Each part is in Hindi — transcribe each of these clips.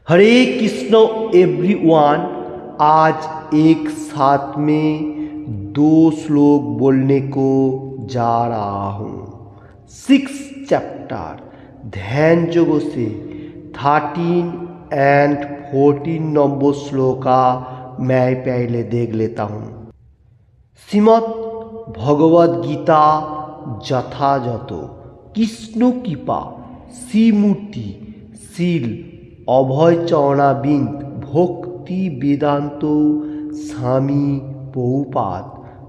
हरे कृष्ण एवरीवन। आज एक साथ में दो श्लोक बोलने को जा रहा हूँ। 6 चैप्टर ध्यान जोगों से 13 एंड 14 नंबर श्लोका मैं पहले देख लेता हूँ। শ্রীমদ্ ভগবদ গীতা যথাযথ কৃষ্ণ কৃপা শ্রীমূর্তি শিল অভয় চরণাবিন্দ ভক্তি বেদান্ত স্বামী বহুপাদ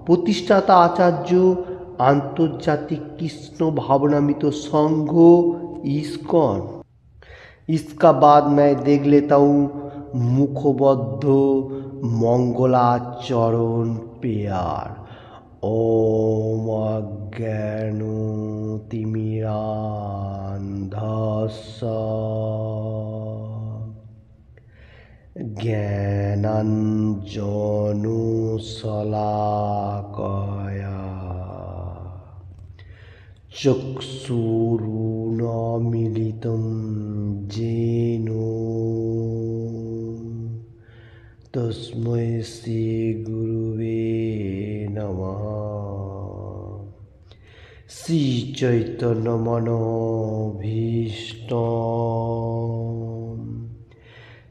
প্রতিষ্ঠাতা आचार्य आंतर्जातिक कृष्ण भावनामृत संघ इस्कॉन। इसका बाद मैं देख लेता हूँ मुखबद्ध मंगलाचरण पेयर। ओम अज्ञानतिमिरान्धस्य ज्ञानाञ्जनशलाकया चक्षुरुन्मीलितं येन तस्मै श्रीगुरुवे नमः। श्रीचैतन्यमनोभीष्टं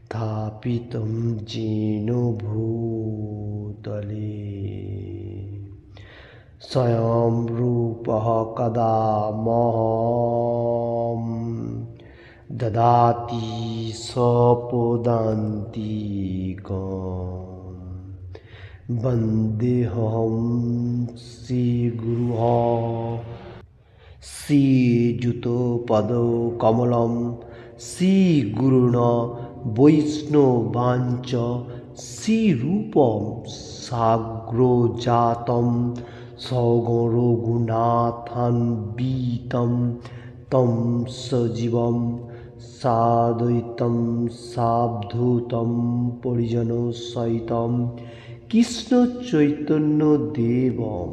स्थापितं येन भूतले स्वयं रूपः कदा मह्यं ददाति स्वपदान्तिकम्। वन्देऽहं श्रीगुरुं श्रीयुतपदकमलं श्रीगुरुन् वैष्णवांश्च श्रीरूपं साग्रजातं सगणरघुनाथान्वितं तं सजीवं साद्वैतं सावधूतं परिजनसहितं कृष्ण चैतन्य देवं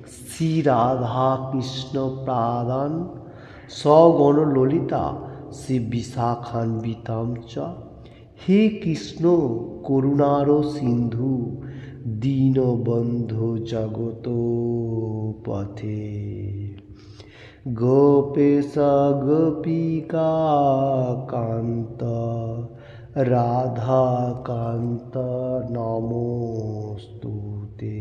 श्री राधा कृष्ण प्रादान सगण ललिता श्री विशाखान्वितं च। हे कृष्ण करुणार सिंधु दीनबंधु जगतोपथे गोपेश गोपिका कांत राधा कांत नमोस्तुते।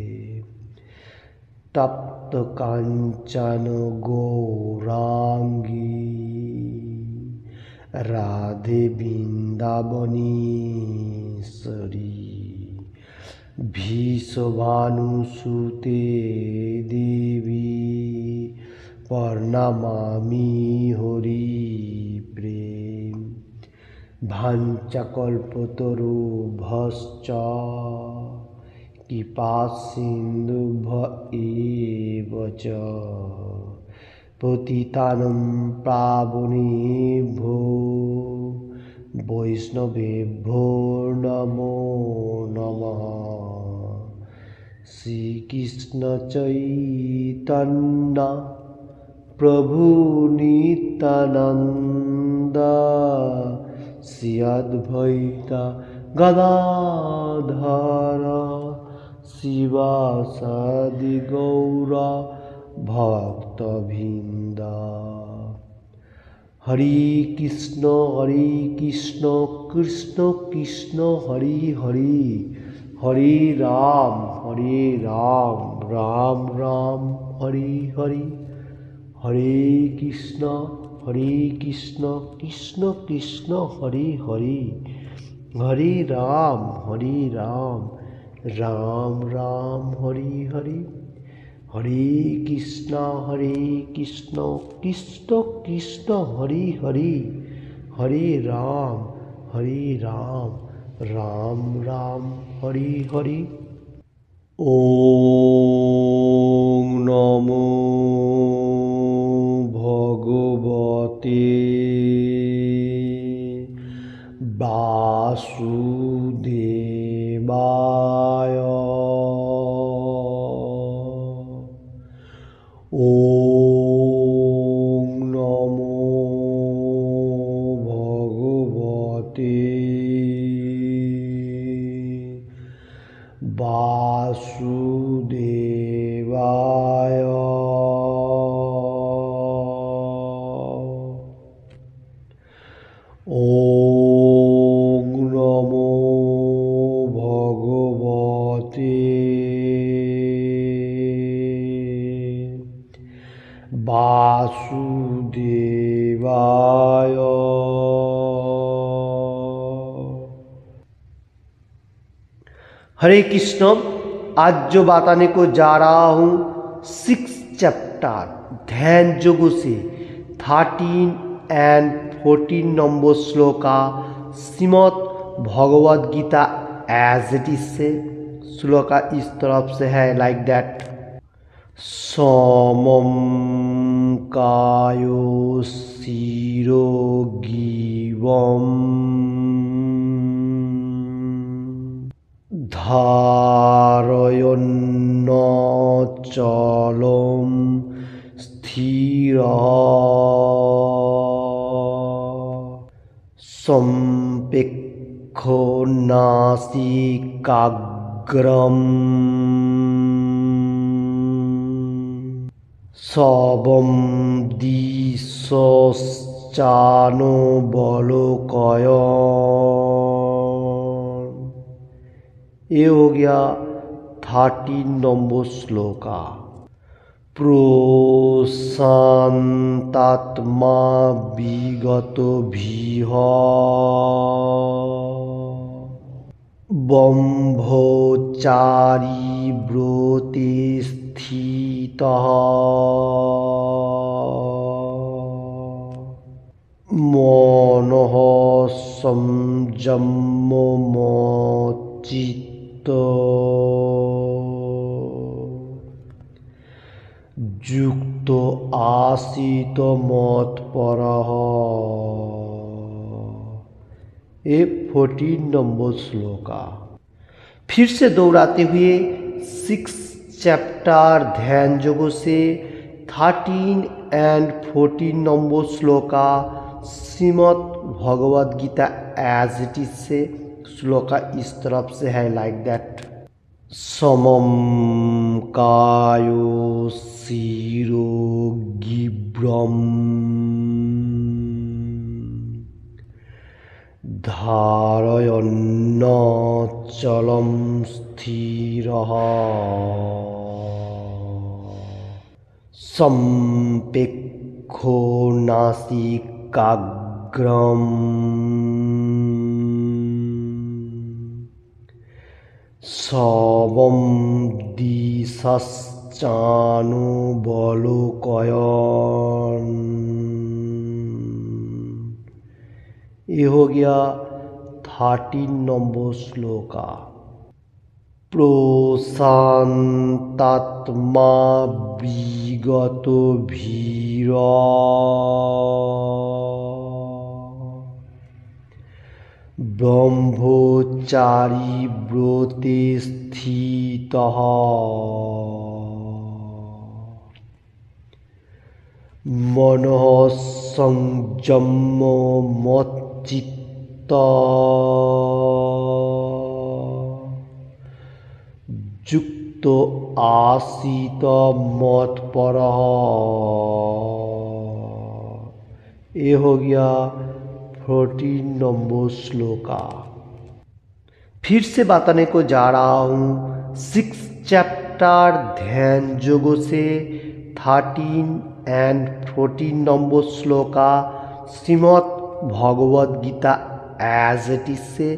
तप्त कांचन गौरांगी राधे वृंदावनेश्वरी भीषभानुसुते देवी प्रणमामि हरिप्रेम। भाञ्चकल्पतरुभ्यश्च कृपासिन्धुभ्य च पतितानं पावनेभ्यो वैष्णवेभ्यो नमो नमः। श्रीकृष्ण चैतन्य प्रभु नित्यानंद श्री अद्वैत गदाधर शिवासादि गौर भक्तवृंद। हरे कृष्ण कृष्ण कृष्ण हरे हरे हरे राम राम राम हरे हरे। हरे कृष्ण कृष्ण कृष्ण हरे हरे हरे राम राम राम हरे हरे। हरे कृष्ण कृष्ण कृष्ण हरे हरे हरे राम राम राम हरे हरे। ओम नमो भगवते वासुदेवाय। ओम नमो भगवते वासुदेवाय। ॐ नमो भगवते वासुदेवाय। हरे कृष्ण। आज जो बताने को जा रहा हूँ 6 चैप्टर ध्यान योग से 13 and 14 number shloka Shrimad Bhagavad Gita as it is से। श्लोका इस तरफ से है लाइक दैट। समम कायो शिरो गिवम धारयन्नचलं स्थिरः सम्पेक्षो नासिकाग्रम् सबं दिशश्चानो बलोकयन्। ये हो गया 13 नंबर श्लोका। प्रशान्तात्मा विगतोभिः ब्रह्मचारी व्रते स्थितः मनः संयममच्चित्त युक्त आसीत मत्परः। ये 14 नंबर श्लोका। फिर से दोहराते हुए 6 चैप्टर ध्यान योग से 13 and 14 number shloka Shrimad Bhagavad Gita as it is से। श्लोका इस तरफ से है लाइक दैट। समम कायो शिरो गिब्रम धारयन्नचलं स्थिरः सम्पेक्षो नासिकाग्रम् सबं दिशश्चानो बलोकयन्। ये हो गया 13 नंबर श्लोका। प्रशान्तात्मा विगतोभिः ब्रह्मचारी व्रते स्थितः मनः संयममच्चित्त युक्त आसीत मत्परः। ये हो गया 14 नंबर श्लोका। फिर से बताने को जा रहा हूँ 6 चैप्टर ध्यान योग से 13 and 14 number shloka Shrimad Bhagavad Gita as it is से।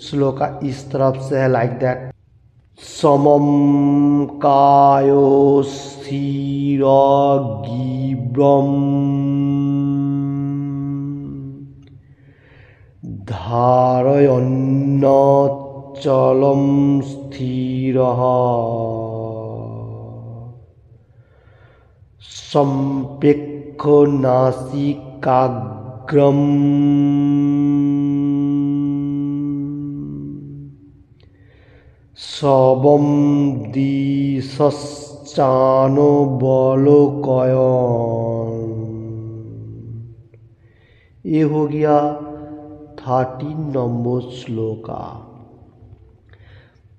श्लोका इस तरफ से है लाइक दैट। समम कायो शिरो गिब्रम धारयन्नचलं स्थिरः सम्पेक्षो नासिकाग्रम् सबं दिशश्चानो बलोकयन्। ये हो गया 13 নম্বর শ্লোকা।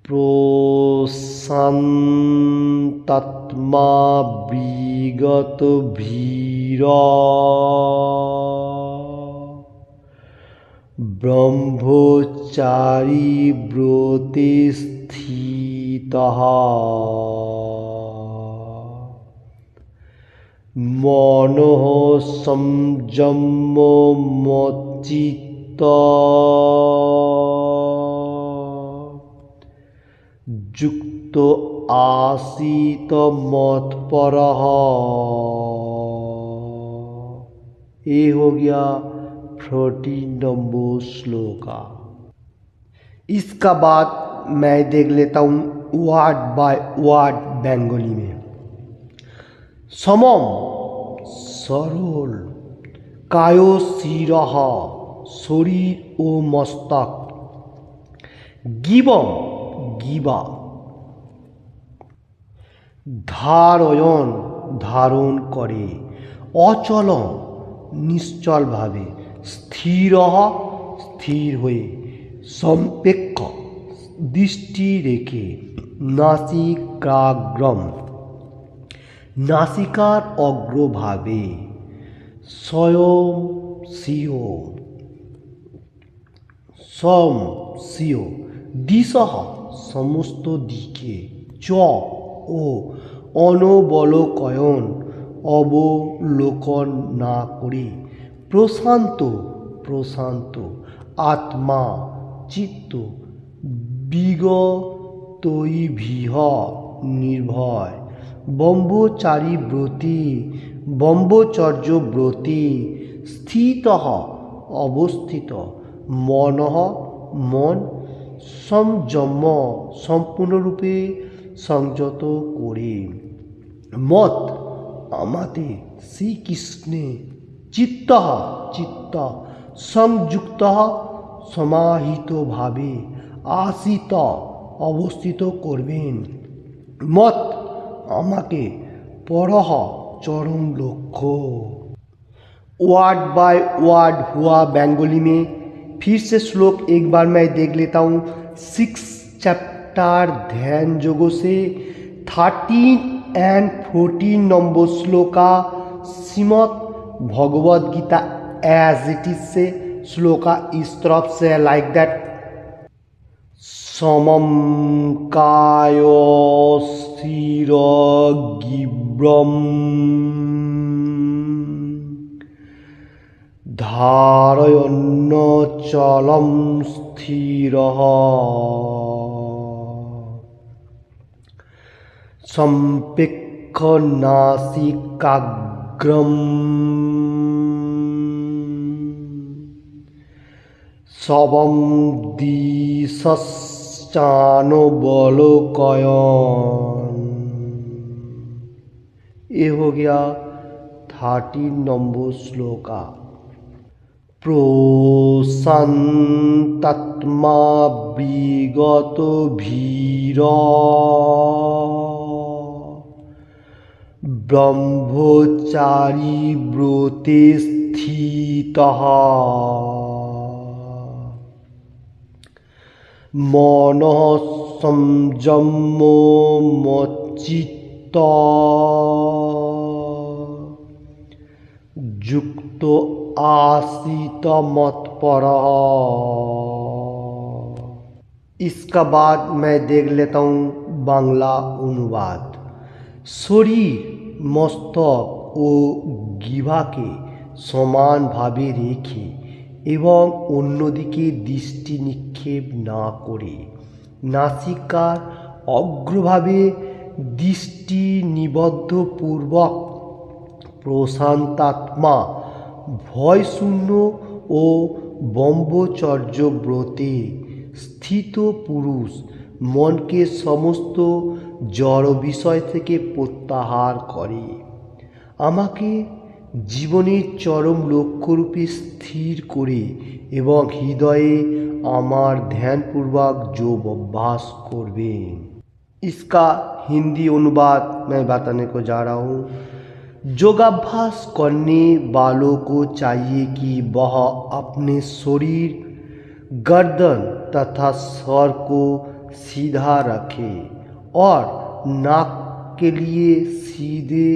প্রশান্তাত্মা বিগত ভীর ব্রহ্মচারী ব্রতে স্থিতঃ মনঃ সংযম্য মচ্চিত্ত যুক্ত आसीत मत्परः। ये हो गया 14 नंबर श्लोका। इसका बाद मैं देख लेता हूँ वर्ड बाय वर्ड बंगाली में। समम सरल कायो शिरः शरीर ओ मस्तक गिवम गिवा ধারয়ন ধারণ করে অচলম নিশ্চলভাবে স্থির স্থির হয়ে সম্পেক্ষ দৃষ্টি রেখে নাসিকাগ্রম নাসিকার অগ্রভাবে স্বয়ং সিও সম সিও দিশঃ সমস্ত দিকে চ ও অনবলোকয়ন অবলোকন না করে প্রশান্ত প্রশান্ত আত্মা চিত্ত বিগতৈভিহ নির্ভয় ব্রহ্মচারী ব্রতে ব্রহ্মচর্য ব্রতে স্থিতঃ অবস্থিত মনঃ মন সংযম সম্পূর্ণরূপে সংযত করে মত আমাতে শ্রীকৃষ্ণে চিত্ত চিত্ত সংযুক্ত সমাহিতভাবে আসিত অবস্থিত করবেন মত আমাকে পরহ चरम लक्ष्य। वर्ड बाय वर्ड हुआ बंगाली में। फिर से श्लोक एक बार मैं देख लेता हूँ। 6 चैप्टर ध्यान योगों से 13 and 14 number shloka Shrimad Bhagavad Gita as it is से श्लोका इस तरफ से लाइक दैट। समम कायो स्थिर गिब्रम धारयन्न चलम स्थिरः संपेक्ष नासिकाग्रम सबम दिशश्चानबलोकयन्। ये हो गया 13 नंबर श्लोका। प्रशान्तात्मा विगत भीर ब्रह्मचारी ब्रते स्थितः मनः संयम्य मच्चित्त युक्त आसीत मत्परः। इसका बाद मैं देख लेता हूँ बांग्ला अनुवाद। शरीर मस्तक ও জিহ্বাকে সমানভাবে রেখে এবং অন্যদিকে দৃষ্টি নিক্ষেপ না করে নাসিকার অগ্রভাবে দৃষ্টি নিবদ্ধপূর্বক প্রশান্তাত্মা ভয়শূন্য ও ব্রহ্মচর্য ব্রতে স্থিত পুরুষ মনকে সমস্ত জড় বিষয় থেকে প্রত্যাহার করে আমাকে জীবনের চরম লক্ষ্যরূপে স্থির করে এবং হৃদয়ে আমার ध्यानपूर्वक योग अभ्यास करबें। इसका हिंदी अनुवाद मैं बताने को जा रहा हूँ। योगाभ्यास करने वालों को चाहिए कि वह अपने शरीर गर्दन तथा सर को सीधा रखें और नाक के लिए सीधे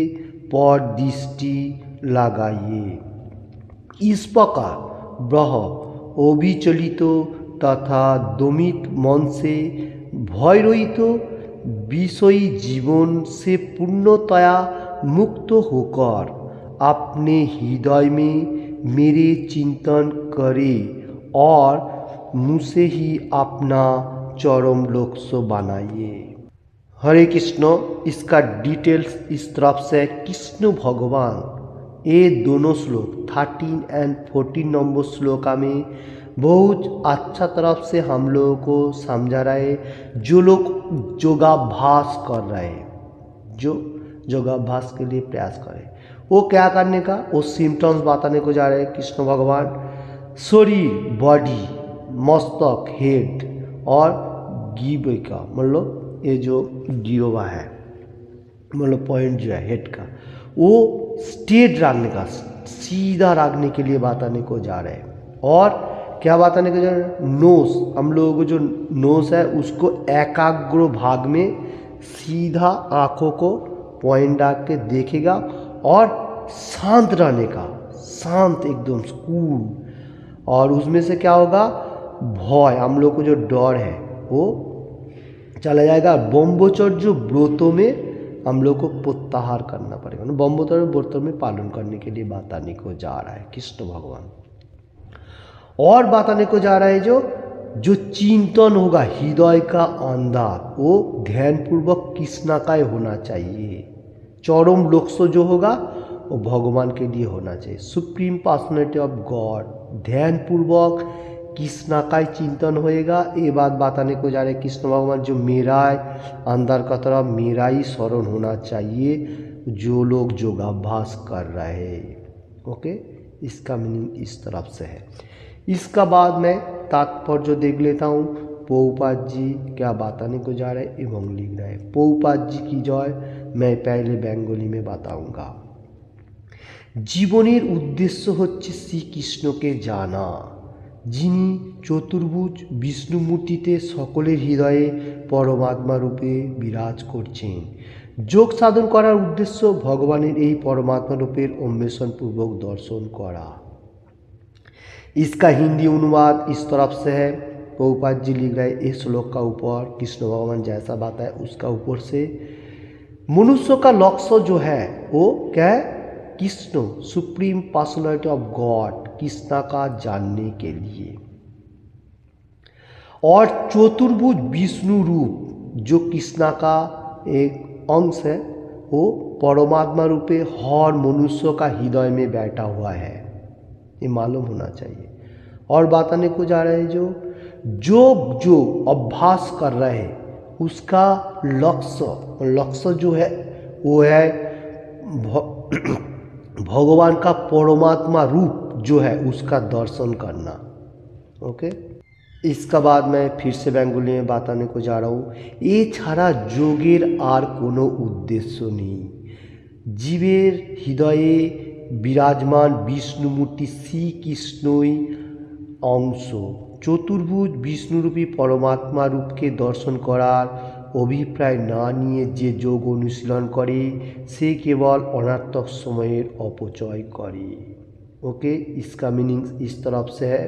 पर दृष्टि लगाइए। इस प्रकार ब्रह अविचलित तथा दमित मन से भयरहित विषयी जीवन से पूर्णतया मुक्त होकर अपने हृदय में मेरे चिंतन करें और मुझे ही अपना चरम लक्ष्य बनाइए। हरे कृष्ण। इसका डिटेल्स इस तरफ से कृष्ण भगवान ये दोनों श्लोक 13 एंड 14 नंबर श्लोका में बहुत अच्छा तरफ से हम लोगों को समझा रहा है। जो लोग योगाभ्यास कर रहे हैं, जो योगाभ्यास के लिए प्रयास करें, वो क्या करने का, वो सिम्टम्स बताने को जा रहे हैं कृष्ण भगवान। शरीर, बॉडी, मस्तक, हेड और गिव का मतलब ये जो गिरोवा है, मतलब पॉइंट जो है हेड का, वो स्ट्रेट रखने का, सीधा रखने के लिए बताने को जा रहे हैं। और क्या बताने को जा रहे हैं, नोस, हम लोगों को जो नोस है उसको एकाग्र भाग में सीधा आँखों को पॉइंट डाल के देखेगा और शांत रहने का, शांत एकदम कूल। और उसमें से क्या होगा, भय, हम लोग को जो डर है वो चला जाएगा। ब्रह्मचर्य व्रतों में हम लोग को प्रत्याहार करना पड़ेगा, ब्रह्मचर्य व्रतों में पालन करने के लिए बताने को जा रहा है कृष्ण भगवान। और बताने को जा रहा है जो चिंतन होगा हृदय का अंदर, वो ध्यानपूर्वक कृष्णाकाय होना चाहिए। चरम लक्ष्य जो होगा वो भगवान के लिए होना चाहिए, सुप्रीम पर्सनैलिटी ऑफ गॉड। ध्यानपूर्वक कृष्णाकाय चिंतन होएगा। ये बात बताने को जा रहे हैं कृष्ण भगवान, जो मेरा अंदर का तरफ मेरा ही स्मरण होना चाहिए जो लोग योगाभ्यास कर रहे हैं। ओके, इसका मीनिंग इस तरफ से है। इसका बाद मैं तात्पर्य देख लेता हूँ। प्रभुपाद जी क्या बताने को जा रहे हैं एवं लिख रहे हैं। प्रभुपाद जी की जय। मैं पहले बेंगली में बताऊंगा। জীবনের উদ্দেশ্য হচ্ছে শ্রীকৃষ্ণকে জানা, যিনি চতুর্ভুজ বিষ্ণুমূর্তিতে সকলের হৃদয়ে পরমাত্মা রূপে বিরাজ করছেন। যোগ সাধন করার উদ্দেশ্য ভগবানের এই পরমাত্মা রূপের अन्वेषणपूर्वक दर्शन करा। इसका हिंदी अनुवाद इस तरफ से है। प्रभुपाद जी लिख रहे इस श्लोक का ऊपर कृष्ण भगवान जैसा बात है उसका ऊपर से मनुष्य का लक्ष्य जो है वो क्या है, Krishna, supreme personality of God, Krishna का जानने के लिए। और चतुर्भुज विष्णु रूप जो कृष्णा का एक अंश है वो परमात्मा रूपे हर मनुष्य का हृदय में बैठा हुआ है, ये मालूम होना चाहिए। और बताने को जा रहे हैं जो अभ्यास कर रहे हैं उसका लक्ष्य जो है वो है भगवान का परमात्मा रूप जो है उसका दर्शन करना। ओके, इसका बाद मैं फिर से बेंगली में बताने को जा रहा हूँ। ये छाड़ा যোগের আর কোনো উদ্দেশ্য নেই। জীবের হৃদয়ে বিরাজমান বিষ্ণুমূর্তি শ্রীকৃষ্ণই অংশ। চতুর্ভুজ বিষ্ণুরূপী পরমাত্মা রূপকে দর্শন করার অভিপ্রায় না নিয়ে যে যোগ অনুশীলন করে সে কেবল অনাर्थक সময়ের অপচয় করে। ओके, इसका मीनिंग इस तरफ से है।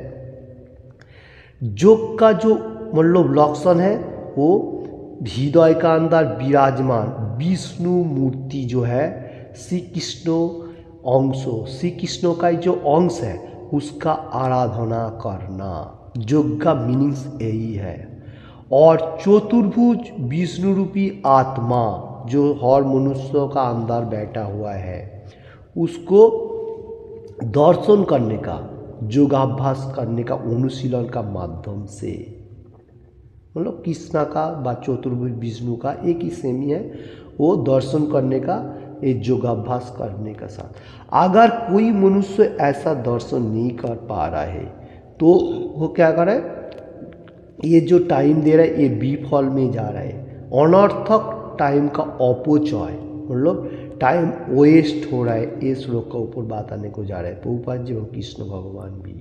योग का जो मतलब लक्षण है वो हृदय का अंदर विराजमान विष्णु मूर्ति जो है श्री कृष्ण अंश, श्री कृष्ण का जो अंश है उसका आराधना करना। योग का मीनिंग्स यही है। और चतुर्भुज विष्णु रूपी आत्मा जो हर मनुष्य का अंदर बैठा हुआ है उसको दर्शन करने का, योगाभ्यास करने का, अनुशीलन का माध्यम से, मतलब कृष्णा का व चतुर्भुज विष्णु का एक ही सेम ही है, वो दर्शन करने का, ये योगाभ्यास करने का साथ। अगर कोई मनुष्य ऐसा दर्शन नहीं कर पा रहा है तो वो क्या करे, ये जो टाइम दे रहा है ये विफल में जा रहा है, अनर्थक टाइम का अपचय, मतलब टाइम वेस्ट हो रहा है। ये श्लोक का ऊपर बात आने को जा रहा है प्रभुपाद जी एवं कृष्ण भगवान भी।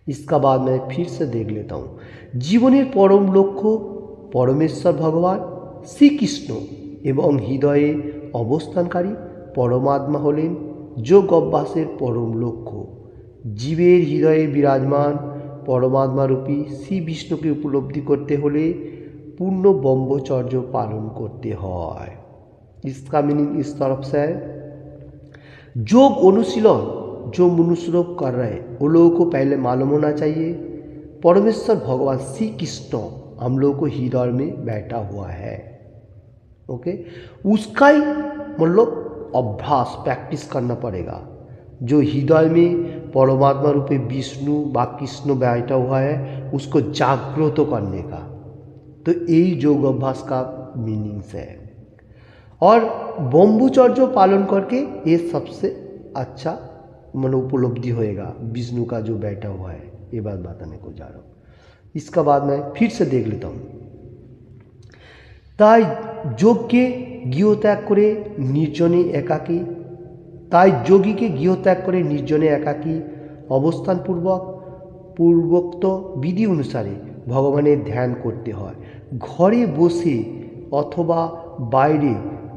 इसका बाद मैं फिर से देख लेता हूँ। জীবনের পরম লক্ষ্য পরমেশ্বর ভগবান শ্রীকৃষ্ণ এবং হৃদয়ে অবস্থানকারী পরমাত্মা হলেন যোগ অভ্যাসের পরম লক্ষ্য। জীবের হৃদয়ে বিরাজমান পরমাত্মারূপী শ্রী বিষ্ণুকে উপলব্ধি করতে হলে पूर्ण ब्रह्मचर्य पालन करते हैं। इसका मीनिंग इस तरफ से है, योग अनुशीलन जो मनुष्य लोग कर रहे हैं वो लोगों को पहले मालूम होना चाहिए परमेश्वर भगवान श्री कृष्ण हम लोगों को हृदय में बैठा हुआ है। ओके, उसका ही मतलब अभ्यास प्रैक्टिस करना पड़ेगा। जो हृदय में परमात्मा रूपे विष्णु व कृष्ण बैठा हुआ है उसको जागृत करने का, तो यही योग अभ्यास का मीनिंग्स है। और ब्रह्मचर्य पालन करके ये सबसे अच्छा मन उपलब्धि होएगा विष्णु का जो बैठा हुआ है। ये बात बताने को जा रहा हूँ। इसका बाद मैं फिर से देख लेता हूँ। তাই যোগকে গৃহত্যাগ করে নির্জনে একাকী তাই যোগীকে গৃহত্যাগ করে নির্জনে একাকী পূর্বোক্ত বিধি অনুসারে ভগবানের ধ্যান করতে হয়। ঘরে বসে অথবা বাইরে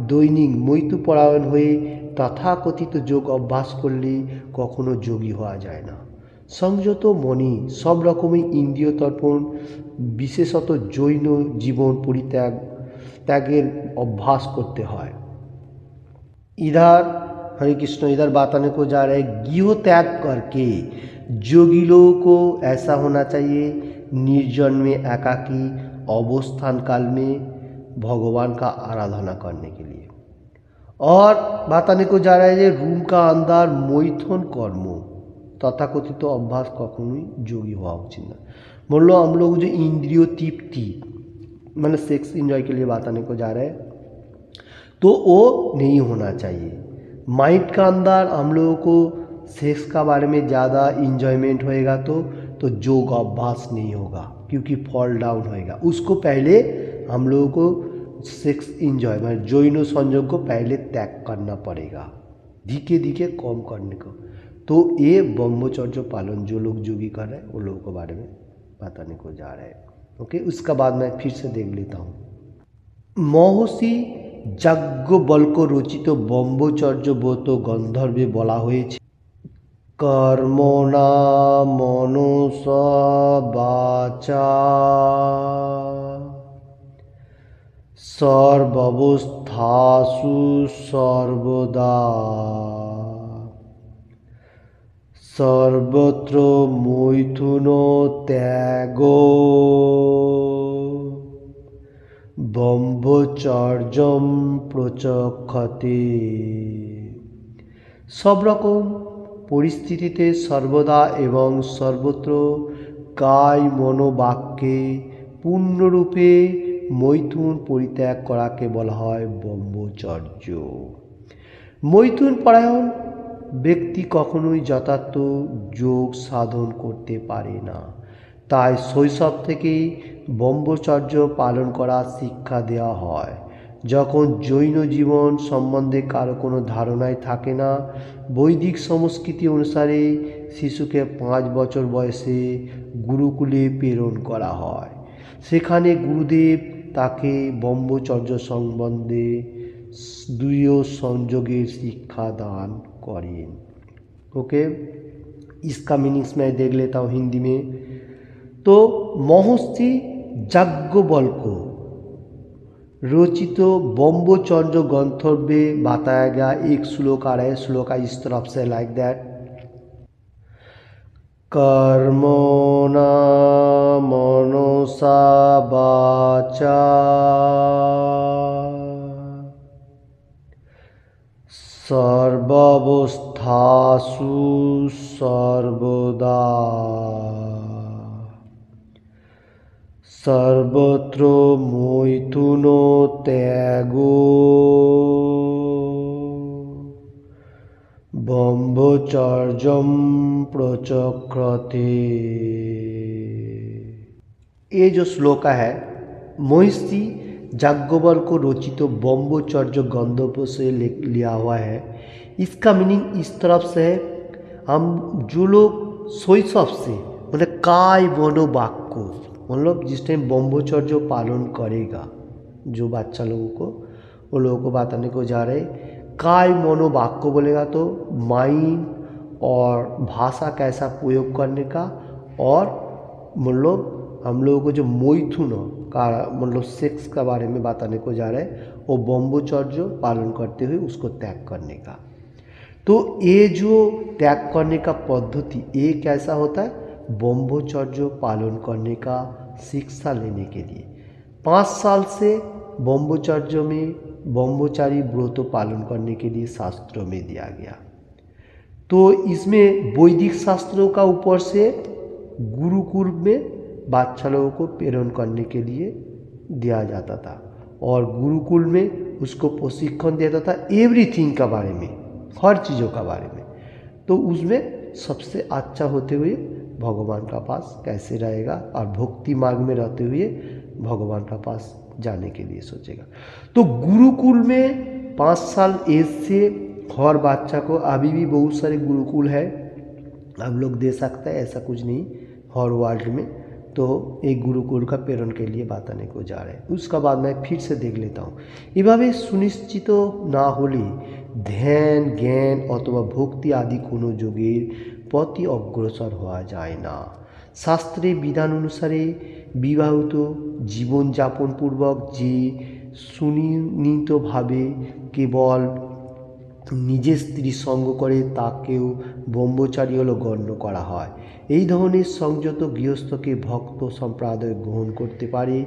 দৈনিক মৈত্রপরায়ণ হয়ে তথাকথিত যোগ অভ্যাস করলে কখনো যোগী হওয়া যায় না। সংযত মনে সব রকমই ইন্দ্রিয় তর্পণ বিশেষত জৈন জীবন ত্যাগের অভ্যাস করতে হয়। इधर हरे कृष्ण इधर बताने को जा रहे हैं गृह त्याग करके योगी लोगों को ऐसा होना चाहिए निर्जन में एकाकी अवस्थान काल में भगवान का आराधना करने के लिए। और बताने को जा रहा है कि रूम का अंदर मैथुन कर्म तथाकथित अभ्यास कखनोई योगी हुआ उचित ना। मान लो हम लोग जो इंद्रिय तृप्ति मैंने सेक्स एंजॉय के लिए बताने को जा रहे हैं तो वो नहीं होना चाहिए। माइंड का अंदर हम लोगों को सेक्स का बारे में ज़्यादा इंजॉयमेंट होएगा तो योग अभ्यास नहीं होगा क्योंकि फॉल डाउन होएगा। उसको पहले हम लोगों को सेक्स इंजॉय मतलब जैन संयोग को पहले त्याग करना पड़ेगा, धीरे धीरे कम करने को। तो ये ब्रह्मचर्य पालन जो लोग योगी कर रहे हैं वो लोगों के बारे में बताने को जा रहे हैं। ओके, उसका बाद मैं फिर से देख लेता हूँ। महर्षि যাজ্ঞবল্ক রচিত ব্রহ্মচর্য ব্রত গন্ধর্বে বলা হয়েছে কর্মণা মনস বাচা সর্বাবস্থাসু সর্বদা সর্বত্র মৈথুন ত্যাগ ব্রহ্মচর্যম প্রচক্ষতে। সব রকম পরিস্থিতিতে সর্বদা এবং সর্বত্র কায় মনোবাক্যে পূর্ণরূপে মৈথুন পরিত্যাগ করাকে বলা হয় ব্রহ্মচর্য। মৈথুন পরায়ণ ব্যক্তি কখনোই যথার্থ যোগ সাধন করতে পারে না। তাই শৈশব থেকেই ব্রহ্মচর্য পালন করার শিক্ষা দেওয়া হয়। যখন জৈন জীবন সম্বন্ধে কারো কোনো ধারণাই থাকে না, বৈদিক সংস্কৃতি অনুসারে শিশুকে 5 বছর বয়সে গুরুকুলে প্রেরণ করা হয়। সেখানে গুরুদেব তাকে ব্রহ্মচর্য সম্বন্ধে দৃঢ় সংযোগের শিক্ষা দান करें। ओके, इसका मीनिंग्स मैं देख लेता हूँ हिंदी में। तो महर्षि याज्ञवल्क्य को रचित ब्रह्मचर्य गंधर्वे बताया गया एक श्लोक आ रहा है। श्लोक इस तरफ से लाइक दैट कर्मणा मनसा वाचा सर्वावस्थासु सर्वदा सर्वत्र मैथुन त्यागो ब्रह्मचर्यम प्रचक्रते। ये जो श्लोक है महर्षि याज्ञवल्क्य को रचित ब्रह्मचर्य गंधर्व से लिया हुआ है। इसका मीनिंग इस तरफ से है, हम जो लोग शैशव से मतलब काय मनो वाक्य, मतलब जिस टाइम ब्रह्मचर्य पालन करेगा जो बच्चा लोगों को, वो लोगों को बताने को जा रहे काय मनो वाक्य बोलेगा तो माइंड और भाषा कैसा प्रयोग करने का, और मतलब हम लोगों को जो मैथुन का मतलब सेक्स का बारे में बताने को जा रहे हैं, वो ब्रह्मचर्य पालन करते हुए उसको त्याग करने का। तो ये जो त्याग करने का पद्धति ये कैसा होता है, ब्रह्मचर्य पालन करने का शिक्षा लेने के लिए 5 साल से ब्रह्मचर्य में ब्रह्मचारी व्रत पालन करने के लिए शास्त्रों में दिया गया। तो इसमें वैदिक शास्त्रों का ऊपर से गुरुकुल में बच्चा लोगों को प्रेरण करने के लिए दिया जाता था, और गुरुकुल में उसको प्रशिक्षण देता था एवरीथिंग का बारे में, हर चीज़ों का बारे में। तो उसमें सबसे अच्छा होते हुए भगवान का पास कैसे रहेगा, और भक्ति मार्ग में रहते हुए भगवान का पास जाने के लिए सोचेगा। तो गुरुकुल में 5 साल एज से हर बच्चा को, अभी भी बहुत सारे गुरुकुल है, हम लोग दे सकते हैं, ऐसा कुछ नहीं हर वर्ल्ड में। तो एक गुरुकुल का प्रेरण के लिए बताने को जा रहे हैं। उसका बाद मैं फिर से देख लेता हूँ। এভাবে সুনিশ্চিত না হলে ধ্যান জ্ঞান অথবা ভক্তি আদি কোনো যোগের প্রতি অগ্রসর হওয়া যায় না। শাস্ত্রে বিধান অনুসারে বিবাহিত জীবনযাপন পূর্বক যে সুনির্ণিতভাবে কেবল নিজের স্ত্রীর সঙ্গ করে তাকেও ব্রহ্মচারী হলো গণ্য করা হয়। এই ধরনের সংযত গৃহস্থকে ভক্ত সম্প্রদায় গ্রহণ করতে পারে,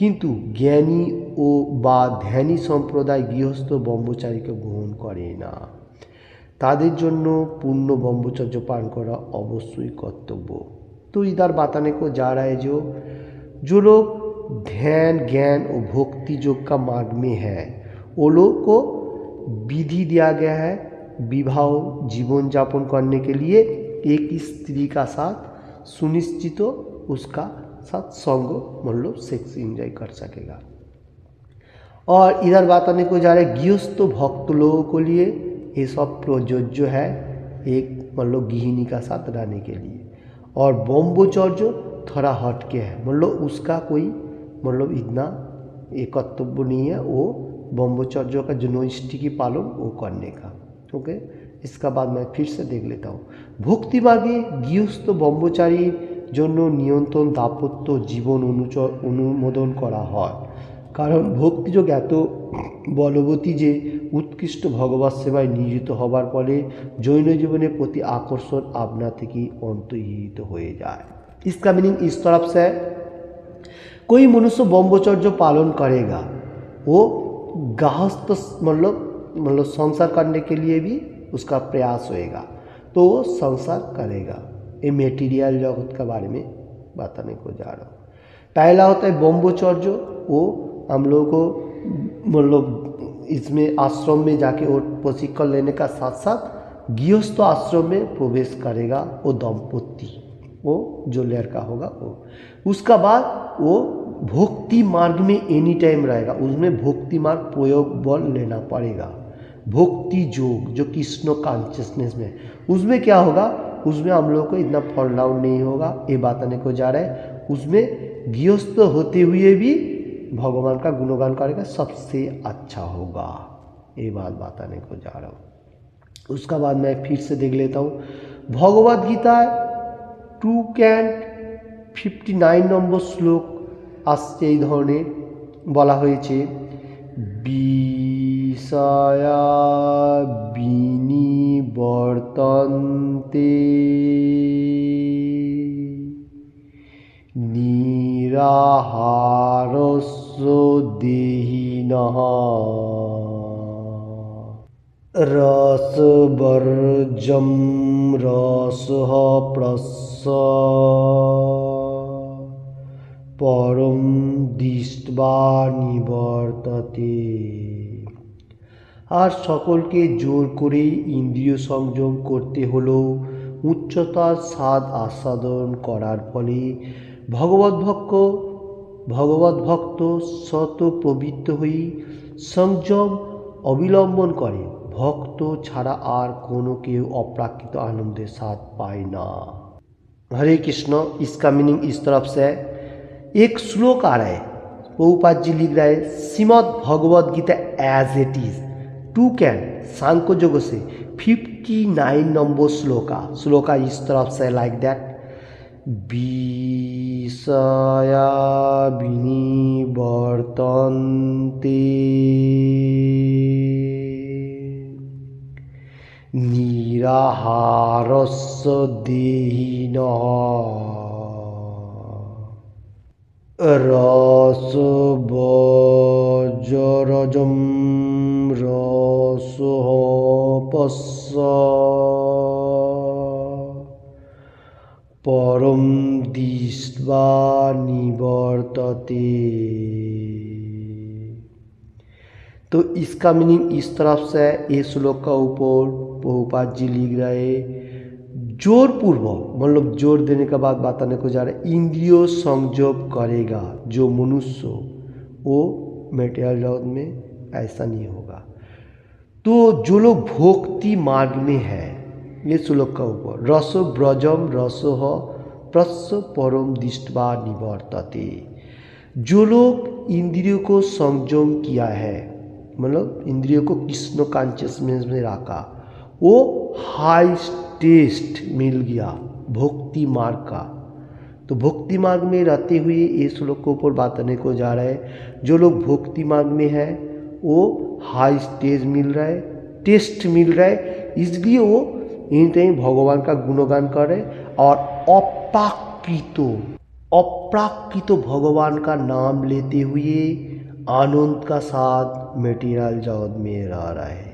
কিন্তু জ্ঞানী ও বা ধ্যানী সম্প্রদায় গৃহস্থ ব্রহ্মচারীকে গ্রহণ করে না। তাদের জন্য पूर्ण ब्रह्मचर्य पालन करा अवश्य कर्तव्य। तो इधर बताने को जा रहा है जो लोग ध्यान ज्ञान और भक्ति योग का मार्ग में है, वो लोग को विधि दिया गया है विवाह जीवन यापन करने के लिए एक स्त्री का साथ सुनिश्चित उसका साथ संग मतलब सेक्स एंजॉय कर सकेगा। और इधर बताने को जा रहा है गृहस्थ भक्त लोगों के लिए ये सब प्रयोज्य है, एक मतलब गृहिणी का साथ रहने के लिए। और ब्रह्मचर्य थोड़ा हटके है, मतलब उसका कोई मतलब इतना एक कर्तव्य नहीं है, वो ब्रह्मचर्य का जो नैष्ठिकी पालन वो करने का। ओके, इसका बाद मैं फिर से देख लेता हूँ। भक्ति मार्गे गृहस्थ ब्रह्मचारी জন্য নিয়ন্ত্রণ দাম্পত্য জীবন অনুমোদন করা হয়, কারণ ভক্তিযোগ এত বলবতী যে উৎকৃষ্ট ভগবত সেবায় নিয়োজিত হবার ফলে জৈন জীবনের প্রতি আকর্ষণ আপনা থেকেই অন্তর্হিত হয়ে যায়। इसका मीनिंग इस तरफ से कोई मनुष्य ब्रह्मचर्य पालन करेगा, वो गृहस्थ मतलब संसार करने के लिए भी उसका प्रयास होएगा, तो वो संसार करेगा। ये मेटीरियल जगत के बारे में बताने को जा रहा हूँ। पहला होता है ब्रह्मचर्य, वो हम लोगों को मतलब इसमें आश्रम में जाके वो प्रशिक्षण लेने का साथ साथ गृहस्थ आश्रम में प्रवेश करेगा वो दंपति, वो जो लड़का होगा वो। उसका बाद वो भक्ति मार्ग में एनी टाइम रहेगा, उसमें भक्ति मार्ग प्रयोग बल लेना पड़ेगा। भक्ति योग जो कृष्ण कॉन्शियसनेस में, उसमें क्या होगा, उसमें हम लोग को इतना फॉल डाउन नहीं होगा, ये बताने को जा रहा है। उसमें गृहस्थ होते हुए भी भगवान का गुणगान करेगा, सबसे अच्छा होगा, ये बात बताने को जा रहा हूँ। उसका बाद मैं फिर से देख लेता हूँ। भगवद गीता 259 নম্বর শ্লোক আসছে এই ধরনের বলা হয়েছে, বিষয়া বিনিবর্তন্তে নিরাহারস্য দেহিনঃ রসবর্জম রসঃ প্রস্য परम दृष्ट्वा निवर्तते। আর সকলকে জোর করে ইন্দ্রিয় সংযম করতে হলো। উচ্চতার স্বাদ আস্বাদন করার ফলে ভগবদ্ভক্ত শত প্রবৃত্ত হয়ে সংযম অবলম্বন করে। ভক্ত ছাড়া আর কোনো কেউ অপ্রাকৃত আনন্দের স্বাদ পায় না। हरे कृष्ण, इसका मीनिंग इस तरफ से है। एक श्लोक आ रहा है, प्रभुपाद जी लिख रहा है, Shrimad Bhagavad Gita as it is two कैन सांख्य योग से 59 नंबर श्लोका इस तरफ से लाइक दैट, विषया विनिवर्तन्ते निराहारस्य देहिनः रसवज्रजं रसः पश्य परम दृष्ट्वा निवर्तते। तो इसका मीनिंग इस तरफ से है। ये श्लोक का ऊपर प्रभुपाद जी लिख रहे, जोर पूर्वक मतलब जोर देने के बाद बताने को जा रहा है, इंद्रियों संजोग करेगा जो मनुष्य वो मेटेरियल जगत में ऐसा नहीं होगा। तो जो लोग भोक्ति मार्ग में है, ये श्लोक का ऊपर, रसो ब्रजम रसो प्रस्य परम दृष्ट्वा निवर्तते, जो लोग इंद्रियों को संयम किया है, मतलब इंद्रियों को कृष्ण कॉन्शियसनेस में रखा, वो हाई टेस्ट मिल गया भक्ति मार्ग का। तो भक्ति मार्ग में रहते हुए ये श्लोक के ऊपर बताने को जा रहा है, जो लोग भक्ति मार्ग में है वो हाई स्टेज मिल रहा है, टेस्ट मिल रहा है, इसलिए वो इन टाइम भगवान का गुणगान करे और अप्राकृत भगवान का नाम लेते हुए आनंद का साथ मेटीरियल जगत में रह रहा है।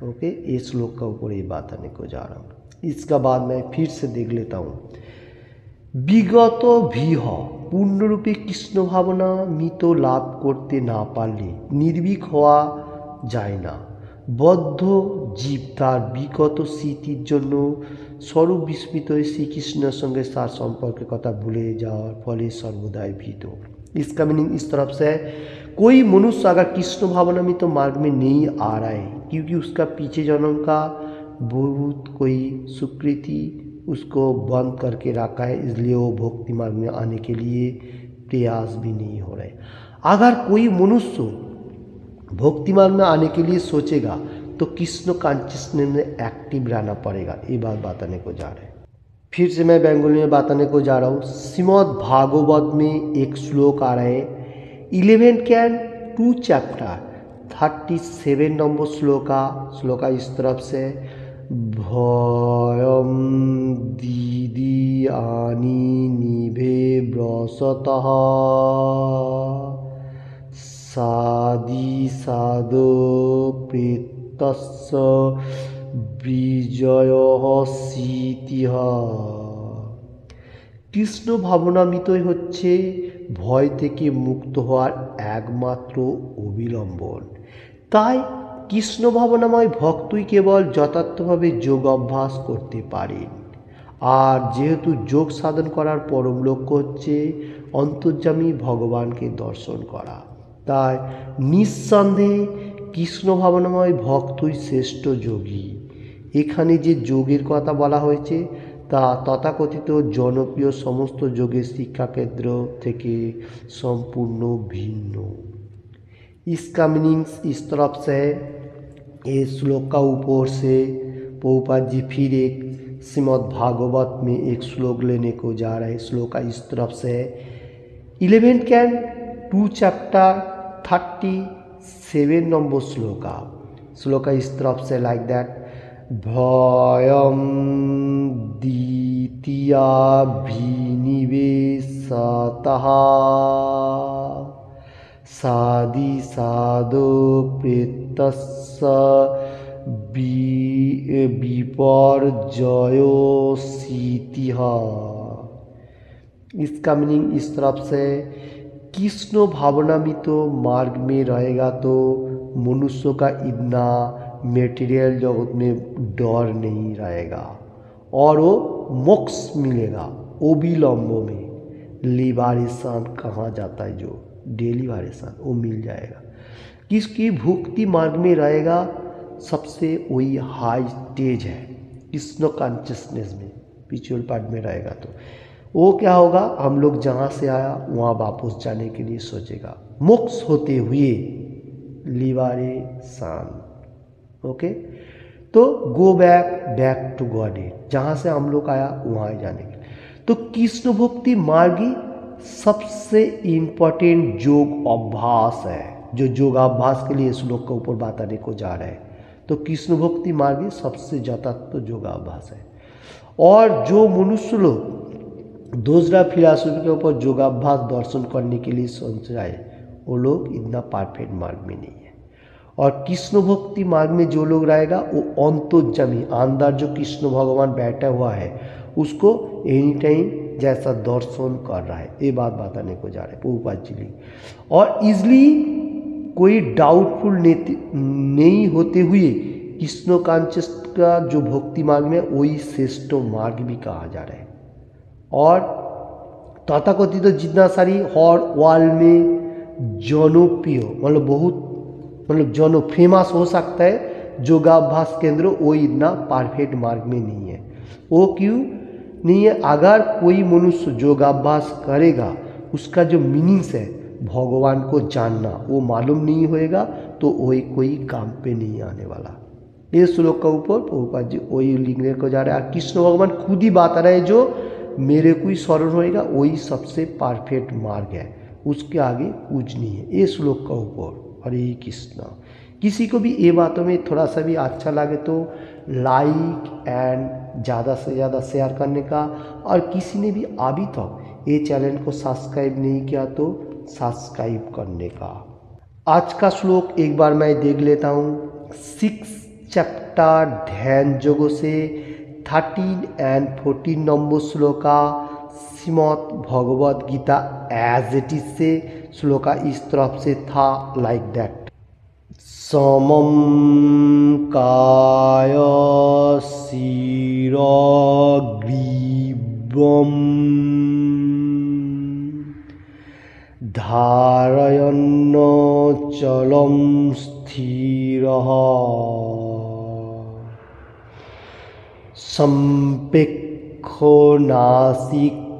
ओके, ये श्लोक का ऊपर ये बात आने को जा रहा हूँ। इसका बाद मैं फिर से देख लेता हूँ। विगत भी पूर्णरूपे कृष्ण भावना मृत लाभ करते ना पारले निर्भीक हवा যায় না। বদ্ধ জীব তার বিগত স্মৃতির জন্য স্বরূপ বিস্মিত হয়ে শ্রীকৃষ্ণের সঙ্গে তার সম্পর্কের কথা ভুলে যাওয়ার ফলে सर्वदाई भीत। इसका मीनिंग इस तरफ से है, कोई मनुष्य अगर कृष्ण भावनामित मार्ग में नहीं आ रहा है क्योंकि उसका पीछे जन्म का बहुत कोई सुकृति उसको बंद करके रखा है, इसलिए वो भक्ति मार्ग में आने के लिए प्रयास भी नहीं हो रहे। अगर कोई मनुष्य भक्ति मार्ग में आने के लिए सोचेगा तो कृष्ण कॉन्शियसनेस में एक्टिव रहना पड़ेगा। ये बात बताने को जा रहे हैं। फिर से मैं बंगाली में बताने को जा रहा हूँ। श्रीमद् भागवत में एक श्लोक आ रहा है, 11 कैन 2 चैप्टर 37 नंबर श्लोका इस तरफ से, भयम दीदी आनी निभे ब्रसतः सादि साधो प्रेतस्य विजय স্মৃতিঃ। কৃষ্ণ ভাবনামৃতই হচ্ছে ভয় থেকে মুক্ত হওয়ার একমাত্র অবিলম্বন। তাই কৃষ্ণ ভাবনাময় ভক্তই কেবল যথার্থভাবে যোগ অভ্যাস করতে পারেন। আর যেহেতু যোগ সাধন করার পরম লক্ষ্য হচ্ছে অন্তর্যামী ভগবানকে দর্শন করা, তাই নিঃসন্দেহে কৃষ্ণ ভাবনাময় ভক্তই শ্রেষ্ঠ যোগী। এখানে যে যোগের কথা বলা হয়েছে তা তথাকথিত জনপ্রিয় সমস্ত যোগের শিক্ষাকেন্দ্র থেকে সম্পূর্ণ ভিন্ন। इसका मीनिंग्स इस तरफ से है। ये श्लोक का ऊपर से प्रभुपाद जी फिर एक श्रीमद् भागवत में एक श्लोक लेने को जा रहे हैं। श्लोक इस तरफ से है, 11 कैन 2 चैप्टर 37 नंबर श्लोका इस तरफ से लाइक दैट, भयम द्वितीयाभिनिवेशतः सादि साधो प्रेतस्य विपर्जयो स्मृतिः। इसका मीनिंग इस तरफ से, कृष्ण भावनामित मार्ग में रहेगा तो मनुष्य का इतना मेटीरियल जगत में डर नहीं रहेगा और वो मोक्ष मिलेगा अविलंब में। लिबरेशन कहाँ जाता है, जो डेलीवरेशन वो मिल जाएगा। किसकी भक्ति मार्ग में रहेगा, सबसे वही हाई स्टेज है कृष्ण कॉन्शियसनेस में। स्पिरिचुअल पार्ट में रहेगा तो वो क्या होगा, हम लोग जहाँ से आया वहाँ वापस जाने के लिए सोचेगा, मोक्ष होते हुए लिबरेशन। ओके, तो गो बैक टू गॉडेड, जहाँ से हम लोग आया वहाँ जाने के लिए। तो कृष्ण भक्ति मार्गी सबसे इम्पोर्टेंट योग अभ्यास है, जो योगाभ्यास के लिए श्लोक के ऊपर बताने को जा रहे हैं। तो कृष्ण भक्ति मार्गी सबसे यथार्थ योगाभ्यास है। और जो मनुष्य लोग दूसरा फिलॉसफी के ऊपर योगाभ्यास दर्शन करने के लिए सोच रहा है, वो लोग इतना परफेक्ट मार्ग में नहीं है। और कृष्ण भक्ति मार्ग में जो लोग रहेगा वो अंतर्यामी, अंदर जो कृष्ण भगवान बैठा हुआ है उसको एनी टाइम जैसा दर्शन कर रहा है, ये बात बताने को जा रहे हैं प्रभुपाद जी। और इजली कोई डाउटफुल नहीं होते हुए कृष्ण कॉन्शियस का जो भक्ति मार्ग में वही श्रेष्ठ मार्ग भी कहा जा रहा है। और तथाकथित तो जितना सारी हर वर्ल्ड में जनप्रिय मतलब जनो फेमस हो सकता है योगाभ्यास केंद्र, वो इतना परफेक्ट मार्ग में नहीं है। वो क्यों नहीं है, अगर कोई मनुष्य योगाभ्यास करेगा उसका जो मीनिंग्स है भगवान को जानना वो मालूम नहीं होएगा, तो वही कोई काम पे नहीं आने वाला। ये श्लोक के ऊपर प्रभुपाद जी वही लिखने को जा रहा है। कृष्ण भगवान खुद ही बता रहे हैं, जो मेरे को ही स्मरण होएगा वही सबसे परफेक्ट मार्ग है, उसके आगे कुछ नहीं है। ये श्लोक का ऊपर। हरे कृष्णा। किसी को भी ये बातों में थोड़ा सा भी अच्छा लगे तो लाइक एंड ज़्यादा से ज़्यादा शेयर करने का, और किसी ने भी अभी तक ये चैनल को सब्सक्राइब नहीं किया तो सब्सक्राइब करने का। आज का श्लोक एक बार मैं देख लेता हूँ। 6 चैप्टर ध्यान योगों से 13 and 14 number shloka Shrimad Bhagavad Gita as it is से श्लोका इस तरफ से था, लाइक दैट। समम काय शिरो ग्रीवम धारयन्न चलं स्थिरः संपेक्षो नासिकाग्रम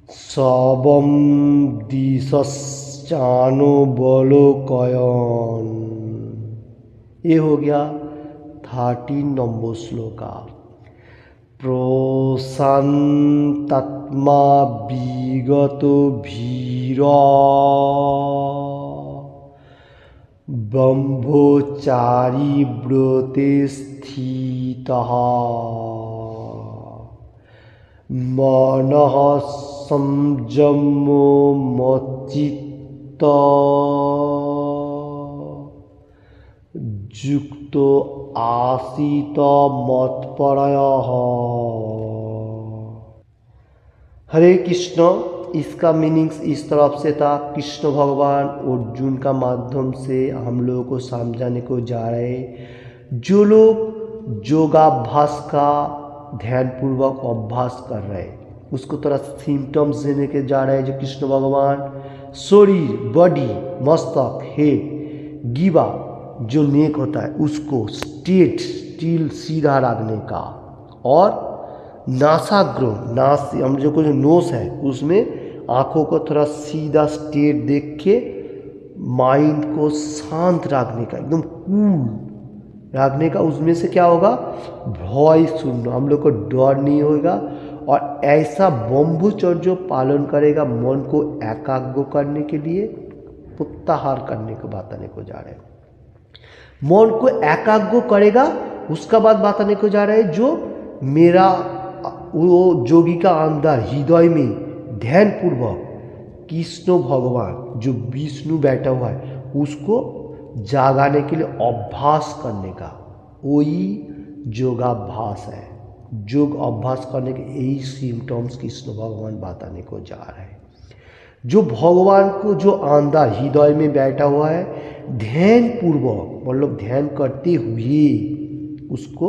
सबम दिशश्चानुबलोकयन्। ये हो गया 13 नंबर श्लोका। प्रशान्तात्मा विगतो भीरा ब्रह्मचारी व्रते स्थितः मनः संयमो मच्चित्त युक्तो आसीत मत्परयः। हरे कृष्ण। इसका मीनिंग्स इस तरफ से था। कृष्ण भगवान अर्जुन का माध्यम से हम लोगों को समझाने को जा रहे हैं, जो लोग योगाभ्यास का ध्यानपूर्वक अभ्यास कर रहे हैं उसको थोड़ा सिम्टम्स देने के जा रहे हैं। जो कृष्ण भगवान शरीर, बॉडी, मस्तक, हेड, गिवा जो नेक होता है उसको स्टिल सीधा रखने का, और नासाग्र नास हम जो कुछ नोस है उसमें आँखों को थोड़ा सीधा स्ट्रेट देख के माइंड को शांत रखने का, एकदम कूल रखने का। उसमें से क्या होगा, भय शून्य, हम लोग को डर नहीं होगा। और ऐसा ब्रह्मचर्य पालन करेगा मन को एकाग्र करने के लिए, प्रत्याहार करने को बताने को जा रहे हैं। मन को एकाग्र करेगा, उसका बाद बताने को जा रहे हैं जो मेरा वो योगी का अंदर हृदय में ध्यान पूर्वक कृष्ण भगवान जो विष्णु बैठा हुआ है उसको जागाने के लिए अभ्यास करने का, वही योगाभ्यास है। योग अभ्यास करने के यही सिम्टम्स कृष्ण भगवान बताने को जा रहे हैं। जो भगवान को जो अंदर हृदय में बैठा हुआ है ध्यान पूर्वक मतलब ध्यान करते हुए उसको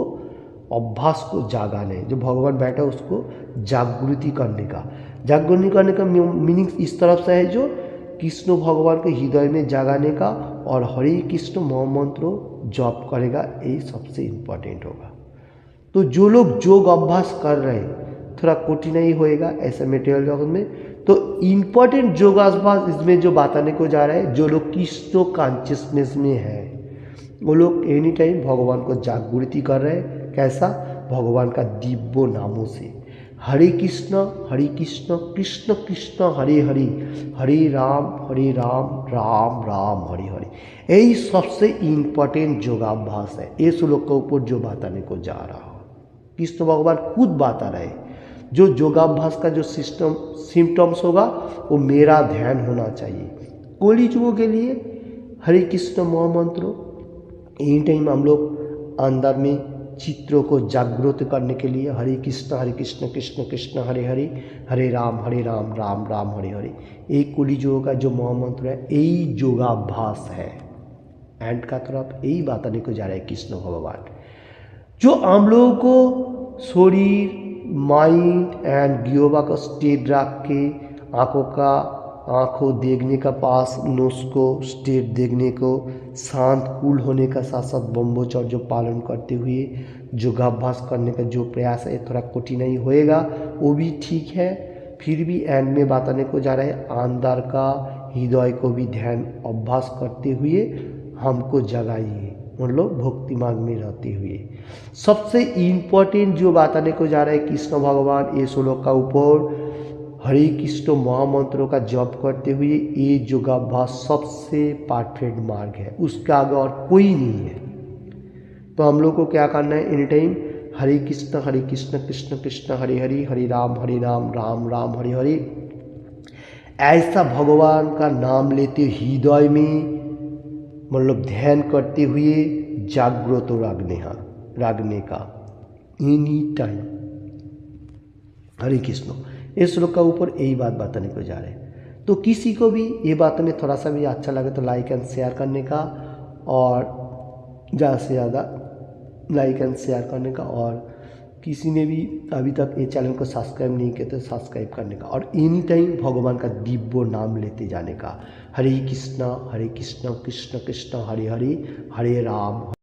अभ्यास को जागाने, जो भगवान बैठा है उसको जागृति करने का। जागृति करने का मीनिंग इस तरफ से है जो कृष्ण भगवान के हृदय में जागाने का और हरे कृष्ण महामंत्र जॉब करेगा, यही सबसे इम्पोर्टेंट होगा। तो जो लोग योग अभ्यास कर रहे हैं थोड़ा कठिनाई होएगा ऐसा मटेरियल जगत में, तो इम्पोर्टेंट योगाभ्यास इसमें जो बताने को जा रहा है, जो लोग कृष्ण कॉन्शियसनेस में है वो लोग एनी टाइम भगवान को जागृति कर रहे हैं। कैसा? भगवान का दिव्य नामों से। हरे कृष्ण कृष्ण कृष्ण हरे हरे, हरे राम राम राम हरे हरे। यही सबसे इम्पोर्टेंट योगाभ्यास है। ये श्लोक के ऊपर जो बताने को जा रहा है कृष्ण भगवान खुद बता रहे हैं, जो योगाभ्यास का जो सिम्टम्स होगा वो मेरा ध्यान होना चाहिए। कली युगों के लिए हरे कृष्ण महामंत्र एनी टाइम हम लोग अंदर में चित्रों को जागृत करने के लिए हरे कृष्ण कृष्ण कृष्ण हरे हरे, हरे राम राम राम हरे हरे, एक कली युग का जो महामंत्र है यही योगाभ्यास है। एंड का तरफ यही बताने को जा रहा है कृष्ण भगवान, जो हम लोगों को शरीर माइंड एंड गियोबा का स्टेट रख के आँखों देखने का पास, नोस को स्टेट देखने को, शांत कूल होने का साथ साथ ब्रह्मचर्य पालन करते हुए योगाभ्यास करने का जो प्रयास है, थोड़ा कठिनाई होएगा वो भी ठीक है। फिर भी एंड में बताने को जा रहा है अंदर का हृदय को भी ध्यान अभ्यास करते हुए हमको जगाइए, मतलब भक्ति मार्ग में रहते हुए। सबसे इम्पोर्टेंट जो बताने को जा रहा है कृष्ण भगवान ये श्लोक का ऊपर हरे कृष्ण महामंत्रों का जप करते हुए, ये योगाभ्यास सबसे परफेक्ट मार्ग है, उसका आगे और कोई नहीं है। तो हम लोग को क्या करना है? एनी टाइम हरे कृष्ण कृष्ण कृष्ण हरे हरे, हरे राम राम राम हरे हरे, ऐसा भगवान का नाम लेते हृदय में मतलब ध्यान करते हुए जागृत रखने का एनी टाइम। हरे कृष्ण इस श्लोक का ऊपर यही बात बताने को जा रहे हैं। तो किसी को भी ये बात में थोड़ा सा भी अच्छा लगे तो लाइक एंड शेयर करने का, और ज़्यादा से ज़्यादा लाइक एंड शेयर करने का, और किसी ने भी अभी तक ये चैनल को सब्सक्राइब नहीं किया तो सब्सक्राइब करने का, और एनी टाइम भगवान का दिव्य नाम लेते जाने का। हरे कृष्ण कृष्ण कृष्ण हरे हरे, हरे राम